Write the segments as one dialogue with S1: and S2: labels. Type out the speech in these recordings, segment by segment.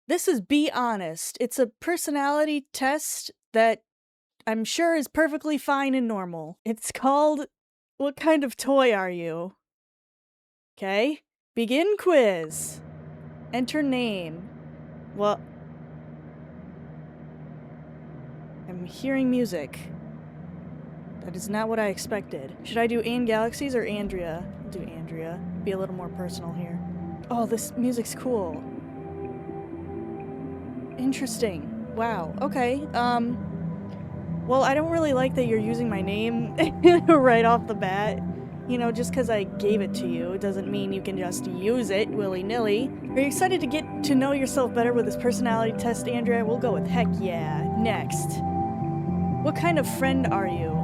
S1: This is Be Honest. It's a personality test that I'm sure is perfectly fine and normal. It's called What Kind of Toy Are You? Okay? Begin quiz. Enter name. Well, I'm hearing music. That is not what I expected. Should I do Anne Galaxies or Andrea? I'll do Andrea. Be a little more personal here. Oh, this music's cool. Interesting. Wow. Okay. Well, I don't really like that you're using my name right off the bat. You know, just because I gave it to you, it doesn't mean you can just use it willy-nilly. Are you excited to get to know yourself better with this personality test, Andrea? We'll go with heck yeah. Next. What kind of friend are you?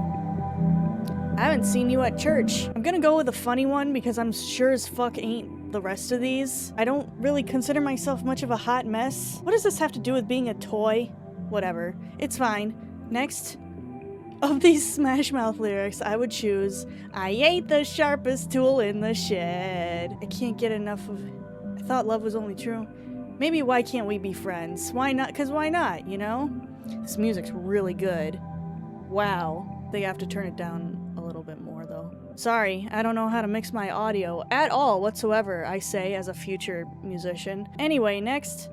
S1: I haven't seen you at church. I'm gonna go with a funny one because I'm sure as fuck ain't the rest of these. I don't really consider myself much of a hot mess. What does this have to do with being a toy? Whatever. It's fine. Next. Of these Smash Mouth lyrics, I would choose, I ain't the sharpest tool in the shed. I can't get enough of it. I thought love was only true. Maybe why can't we be friends? Why not? Because why not, you know? This music's really good. Wow. They have to turn it down a little bit more, though. Sorry, I don't know how to mix my audio at all whatsoever, I say, as a future musician. Anyway, next.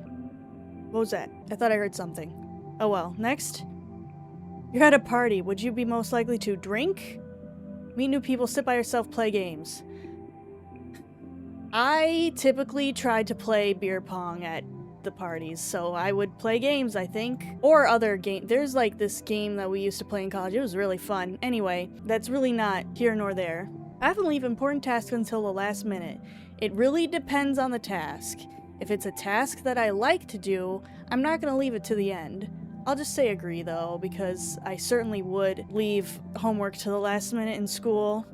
S1: What was that? I thought I heard something. Oh well, next. You're at a party. Would you be most likely to drink? Meet new people, sit by yourself, play games. I typically try to play beer pong at the parties, so I would play games, I think. Or other game. There's like this game that we used to play in college. It was really fun. Anyway, that's really not here nor there. I often leave important tasks until the last minute. It really depends on the task. If it's a task that I like to do, I'm not gonna leave it to the end. I'll just say agree though, because I certainly would leave homework to the last minute in school.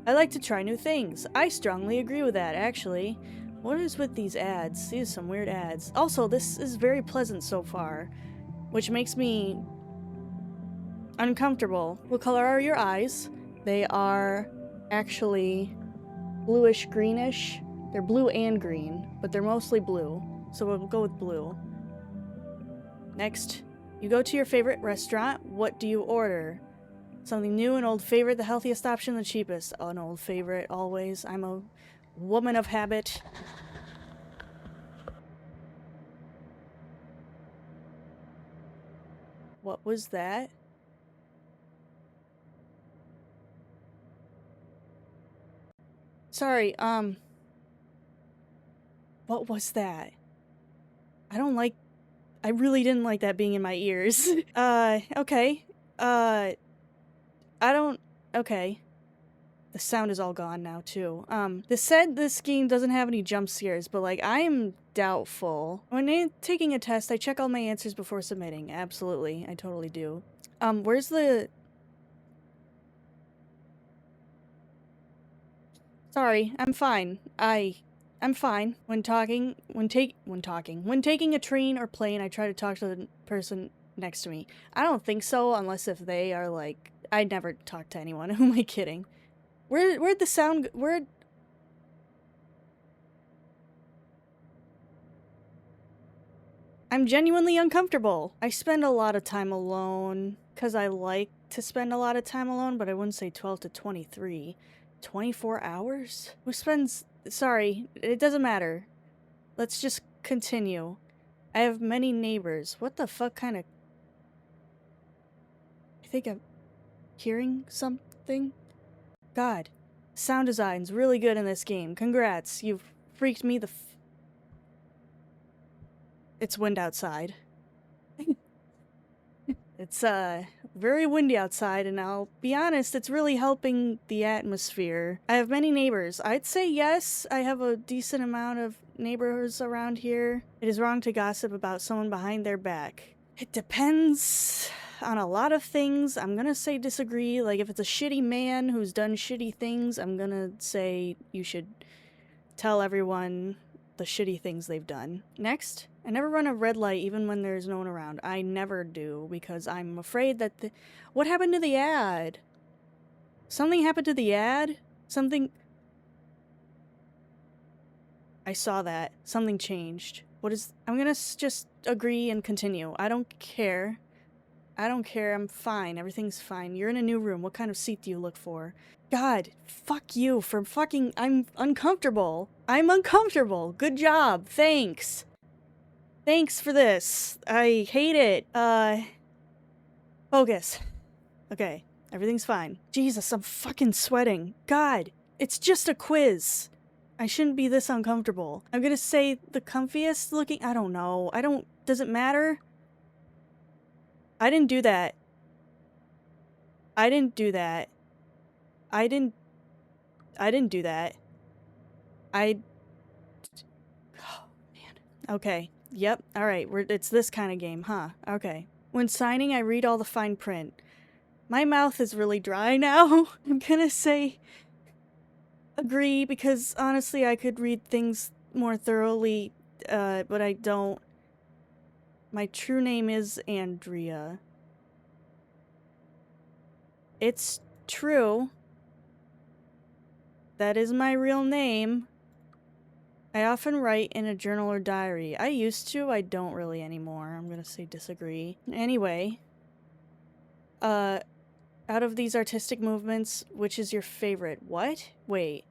S1: I like to try new things. I strongly agree with that, actually. What is with these ads? These are some weird ads. Also, this is very pleasant so far, which makes me uncomfortable. What color are your eyes? They are actually bluish greenish. They're blue and green, but they're mostly blue, so we'll go with blue. Next, you go to your favorite restaurant. What do you order? Something new, an old favorite, the healthiest option, the cheapest. Oh, an old favorite, always. I'm a woman of habit. What was that? Sorry, what was that? I really didn't like that being in my ears. Okay. Okay. The sound is all gone now, too. This said this game doesn't have any jump scares, but, like, I am doubtful. When taking a test, I check all my answers before submitting. Absolutely. I totally do. Where's the... Sorry, I'm fine. I'm fine. When taking a train or plane, I try to talk to the person next to me. I don't think so, unless if they are, like... I'd never talk to anyone. Who am I kidding? Where'd the sound... I'm genuinely uncomfortable. I spend a lot of time alone, because I like to spend a lot of time alone, but I wouldn't say 12 to 23. 24 hours? Who spends... Sorry, it doesn't matter. Let's just continue. I have many neighbors. What the fuck kind of... I think I'm hearing something? God. Sound design's really good in this game. Congrats. You've freaked me the It's wind outside. It's, very windy outside, and I'll be honest, it's really helping the atmosphere. I have many neighbors. I'd say yes, I have a decent amount of neighbors around here. It is wrong to gossip about someone behind their back. It depends on a lot of things. I'm gonna say disagree. Like, if it's a shitty man who's done shitty things, I'm gonna say you should tell everyone the shitty things they've done. Next. I never run a red light even when there's no one around. I never do, because I'm afraid that the... What happened to the ad? Something happened to the ad? Something... I saw that. Something changed. What is... I'm gonna just agree and continue. I don't care. I don't care. I'm fine. Everything's fine. You're in a new room. What kind of seat do you look for? God, fuck you for fucking... I'm uncomfortable. I'm uncomfortable. Good job. Thanks. Thanks for this. I hate it. Focus. Okay. Everything's fine. Jesus, I'm fucking sweating. God, it's just a quiz. I shouldn't be this uncomfortable. I'm gonna say the comfiest looking... I don't know. Does it matter? I didn't do that. I didn't do that. I didn't do that. Oh, man. Okay. Yep. Alright, it's this kind of game, huh? Okay. When signing, I read all the fine print. My mouth is really dry now. I'm gonna say... agree, because honestly I could read things more thoroughly, but I don't. My true name is Andrea. It's true. That is my real name. I often write in a journal or diary. I used to, I don't really anymore. I'm gonna say disagree. Anyway, out of these artistic movements, which is your favorite? What? Wait.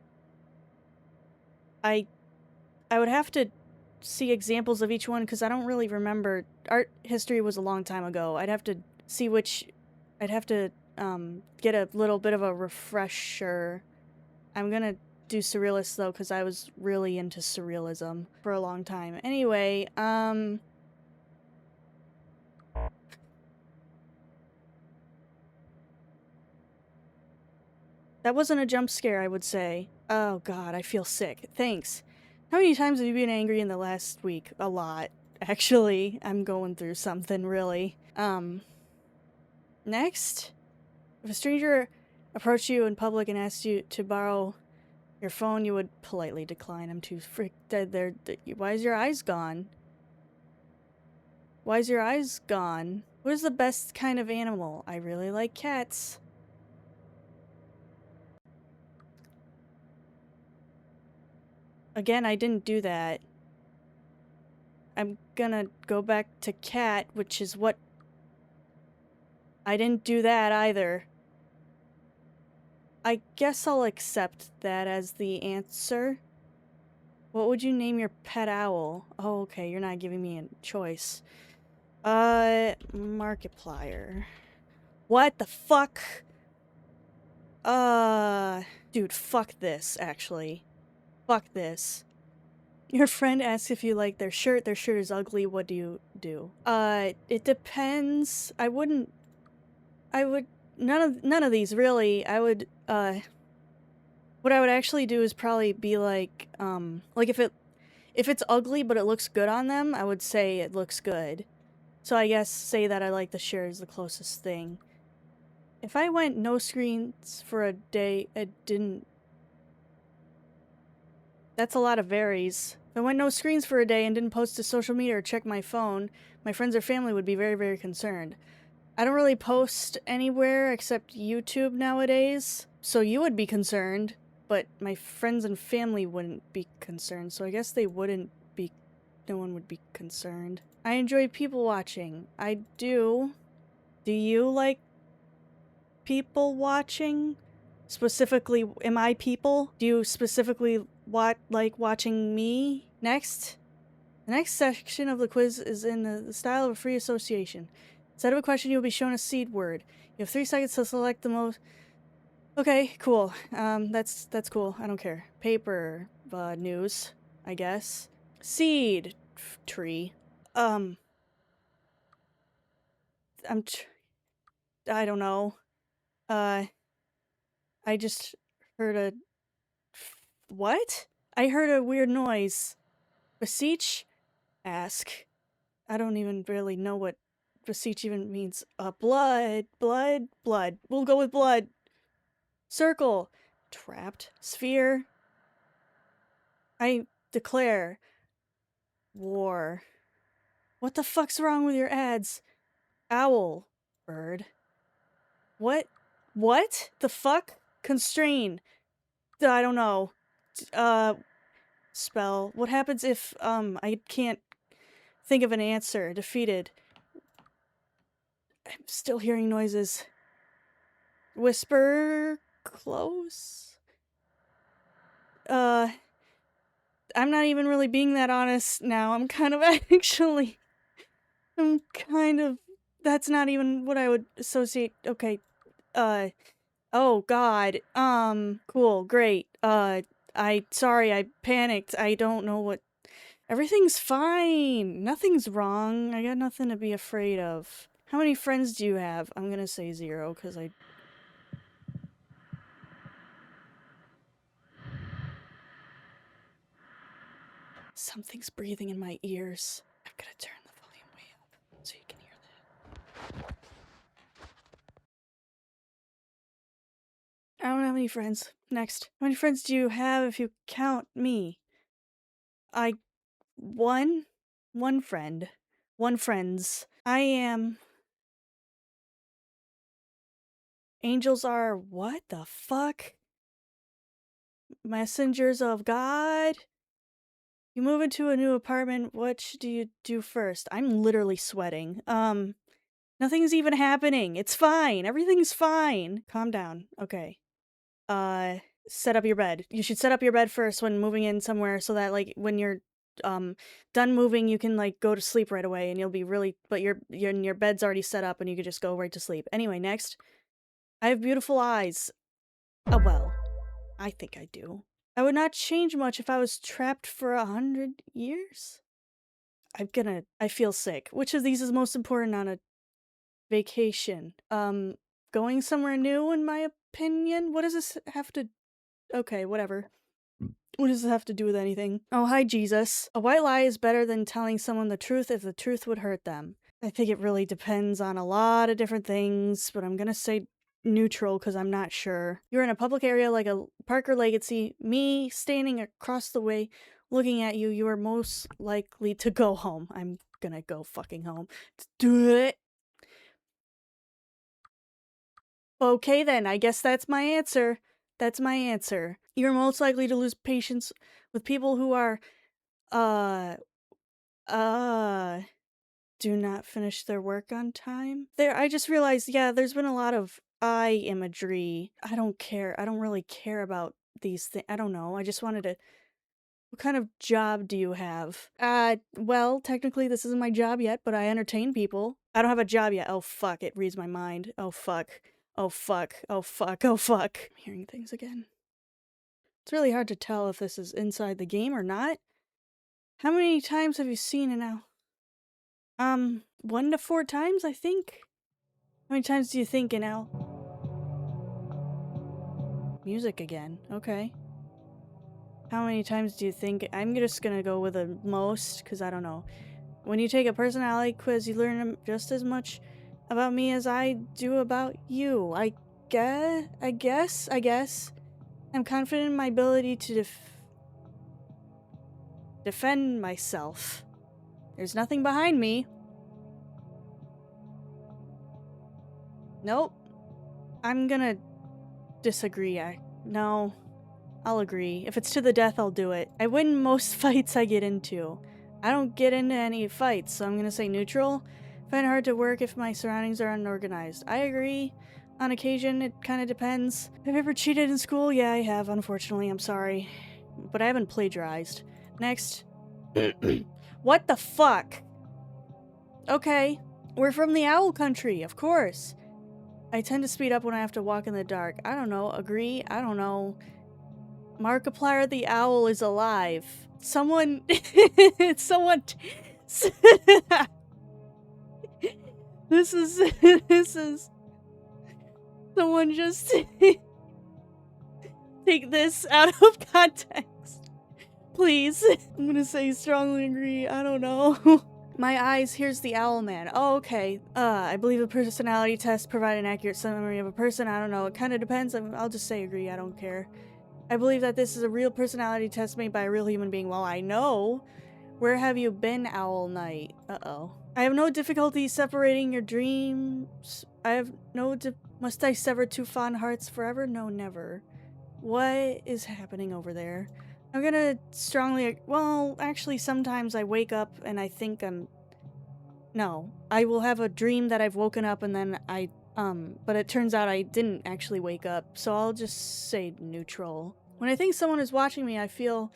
S1: I would have to see examples of each one because I don't really remember. Art history was a long time ago. I'd have to see which... I'd have to get a little bit of a refresher. I'm gonna do surrealist though because I was really into surrealism for a long time. Anyway, that wasn't a jump scare, I would say. Oh god, I feel sick. Thanks. How many times have you been angry in the last week? A lot. Actually, I'm going through something, really. Next. If a stranger approached you in public and asked you to borrow your phone, you would politely decline. I'm too dead there. Why is your eyes gone? Why is your eyes gone? What is the best kind of animal? I really like cats. Again, I didn't do that. I'm gonna go back to cat, which is what... I didn't do that either. I guess I'll accept that as the answer. What would you name your pet owl? Oh, okay, you're not giving me a choice. Markiplier. What the fuck? Dude, fuck this, actually. Fuck this. Your friend asks if you like their shirt. Their shirt is ugly. What do you do? It depends. I would... None of these, really. I would, what I would actually do is probably be like if it's ugly but it looks good on them, I would say it looks good. So I guess say that I like the shirt is the closest thing. If I went no screens for a day, it didn't... That's a lot of varies. If I went no screens for a day and didn't post to social media or check my phone, my friends or family would be very, very concerned. I don't really post anywhere except YouTube nowadays, so you would be concerned, but my friends and family wouldn't be concerned, so I guess they wouldn't be... no one would be concerned. I enjoy people watching. I do. Do you like people watching? Specifically, am I people? Do you specifically like watching me? Next. The next section of the quiz is in the style of a free association. Instead of a question, you'll be shown a seed word. You have 3 seconds to select the most... Okay, cool. That's cool. I don't care. Paper, news, I guess. Seed, tree. I don't know. I just heard a... What? I heard a weird noise. Beseech? Ask. I don't even really know what beseech even means. Blood. We'll go with blood. Circle. Trapped. Sphere. I declare war. What the fuck's wrong with your ads? Owl. Bird. What? What? The fuck? Constrain. I don't know. Spell. What happens if, I can't think of an answer. Defeated. I'm still hearing noises. Whisper close? I'm not even really being that honest now. I'm kind of that's not even what I would associate. Okay. Oh god. Cool, great. Sorry, I panicked. I don't know what. Everything's fine. Nothing's wrong. I got nothing to be afraid of. How many friends do you have? I'm gonna say 0, because I... Something's breathing in my ears. I'm gonna turn the volume way up so you can hear that. I don't have any friends. Next. How many friends do you have if you count me? One friend. One friends. I am... Angels are what the fuck? Messengers of God? You move into a new apartment, what should you do first? I'm literally sweating. Nothing's even happening. It's fine. Everything's fine. Calm down. Okay. Set up your bed. You should set up your bed first when moving in somewhere so that, like, when you're, done moving, you can, like, go to sleep right away and you'll be really... But your bed's already set up and you could just go right to sleep. Anyway, next. I have beautiful eyes. Oh, well. I think I do. I would not change much if I was trapped for 100 years? I feel sick. Which of these is most important on a vacation? Going somewhere new, in my opinion? What does this have to... Okay, whatever. What does this have to do with anything? Oh, hi, Jesus. A white lie is better than telling someone the truth if the truth would hurt them. I think it really depends on a lot of different things, but I'm gonna say neutral because I'm not sure. You're in a public area like a park or Legacy. Me standing across the way looking at you, you are most likely to go home. I'm gonna go fucking home. Let's do it. Okay then, I guess that's my answer. That's my answer. You're most likely to lose patience with people who are, do not finish their work on time. I just realized, yeah, there's been a lot of eye imagery. I don't care. I don't really care about these things. I don't know. I just wanted to... What kind of job do you have? Well, technically this isn't my job yet, but I entertain people. I don't have a job yet. Oh fuck, it reads my mind. Oh fuck. Oh fuck. Oh fuck. Oh fuck. I'm hearing things again. It's really hard to tell if this is inside the game or not. How many times have you seen it now? 1 to 4 times, I think. How many times do you think an owl? Music again. Okay. How many times do you think? I'm just gonna go with a most, because I don't know. When you take a personality quiz, you learn just as much about me as I do about you. I guess. I'm confident in my ability to defend myself. There's nothing behind me. Nope. I'm gonna disagree. No. I'll agree. If it's to the death, I'll do it. I win most fights I get into. I don't get into any fights, so I'm gonna say neutral. Find it hard to work if my surroundings are unorganized. I agree. On occasion, it kind of depends. Have you ever cheated in school? Yeah, I have, unfortunately. I'm sorry. But I haven't plagiarized. Next. What the fuck? Okay. We're from the owl country, of course. I tend to speed up when I have to walk in the dark. I don't know. Agree? I don't know. Markiplier the owl is alive. Someone... someone... This is... Someone just... take this out of context. Please. I'm gonna say strongly agree. I don't know. My eyes, here's the owl man. Oh, okay. I believe a personality test provide an accurate summary of a person. I don't know. It kind of depends. I'll just say agree. I don't care. I believe that this is a real personality test made by a real human being. Well, I know. Where have you been, Owl Knight? Uh-oh. I have no difficulty separating your dreams. I have no Must I sever two fond hearts forever? No, never. What is happening over there? I'm gonna strongly... Well, actually, sometimes I wake up and I think I'm No. I will have a dream that I've woken up and then but it turns out I didn't actually wake up, so I'll just say neutral. When I think someone is watching me, I feel...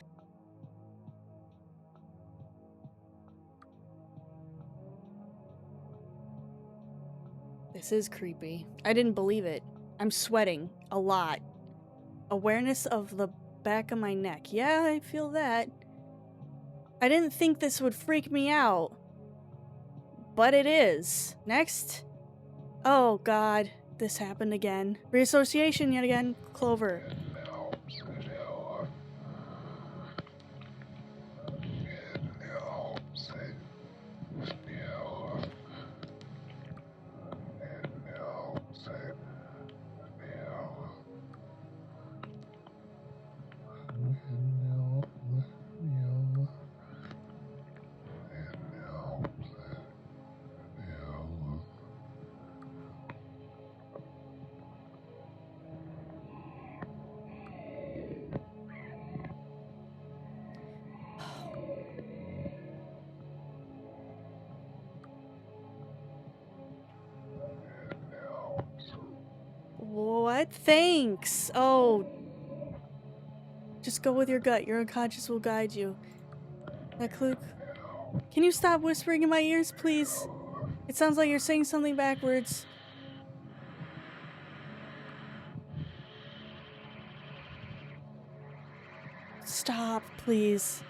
S1: This is creepy. I didn't believe it. I'm sweating. A lot. Awareness of the back of my neck. Yeah, I feel that. I didn't think this would freak me out. But it is. Next. Oh god. This happened again. Reassociation yet again. Clover. What? Thanks! Oh. Just go with your gut. Your unconscious will guide you. That Kluk. Can you stop whispering in my ears, please? It sounds like you're saying something backwards. Stop, please.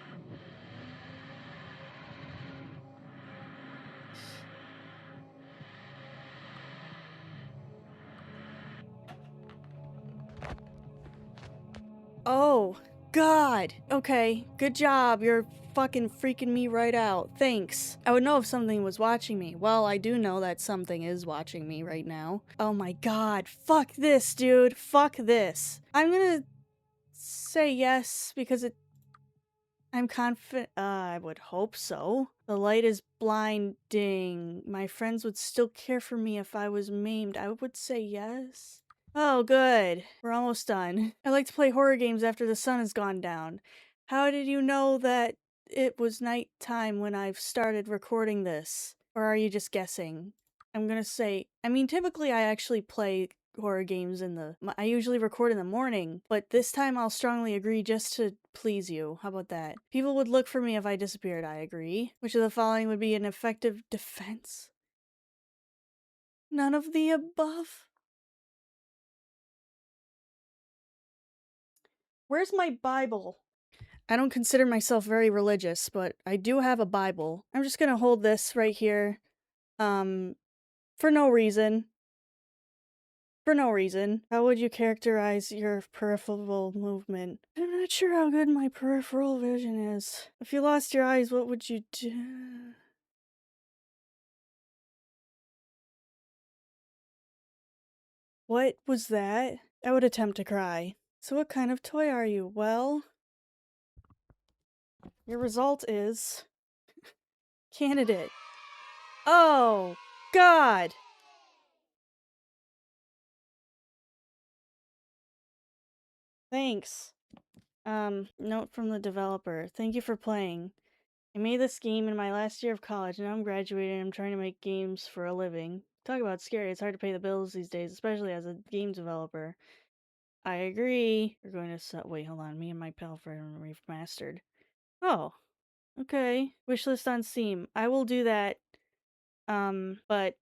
S1: Oh, God. Okay, good job. You're fucking freaking me right out. Thanks. I would know if something was watching me. Well, I do know that something is watching me right now. Oh my God. Fuck this, dude. Fuck this. I'm gonna say yes because I'm confident. I would hope so. The light is blinding. My friends would still care for me if I was maimed. I would say yes. Oh, good. We're almost done. I like to play horror games after the sun has gone down. How did you know that it was nighttime when I've started recording this? Or are you just guessing? I'm gonna say, I mean, typically I actually play horror games I usually record in the morning, but this time I'll strongly agree just to please you. How about that? People would look for me if I disappeared, I agree. Which of the following would be an effective defense? None of the above? Where's my Bible? I don't consider myself very religious, but I do have a Bible. I'm just gonna hold this right here. For no reason. For no reason. How would you characterize your peripheral movement? I'm not sure how good my peripheral vision is. If you lost your eyes, what would you do? What was that? I would attempt to cry. So what kind of toy are you? Well, your result is... candidate. Oh, God! Thanks. Note from the developer. Thank you for playing. I made this game in my last year of college, and now I'm graduating and I'm trying to make games for a living. Talk about scary, it's hard to pay the bills these days, especially as a game developer. I agree. We're going to wait, hold on. Me and my pal friend remastered. Oh, okay. Wishlist on Steam. I will do that. But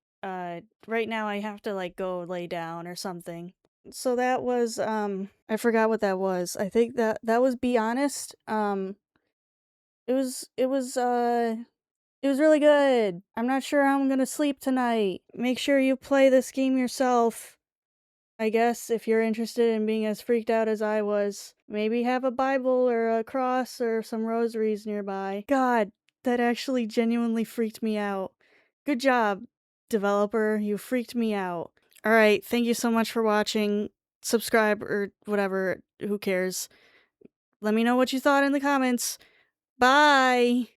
S1: right now I have to like go lay down or something. So that was I forgot what that was. I think that was Be Honest. It was it was really good. I'm not sure how I'm gonna sleep tonight. Make sure you play this game yourself. I guess if you're interested in being as freaked out as I was, maybe have a Bible or a cross or some rosaries nearby. God, that actually genuinely freaked me out. Good job, developer. You freaked me out. Alright, thank you so much for watching. Subscribe or whatever. Who cares? Let me know what you thought in the comments. Bye!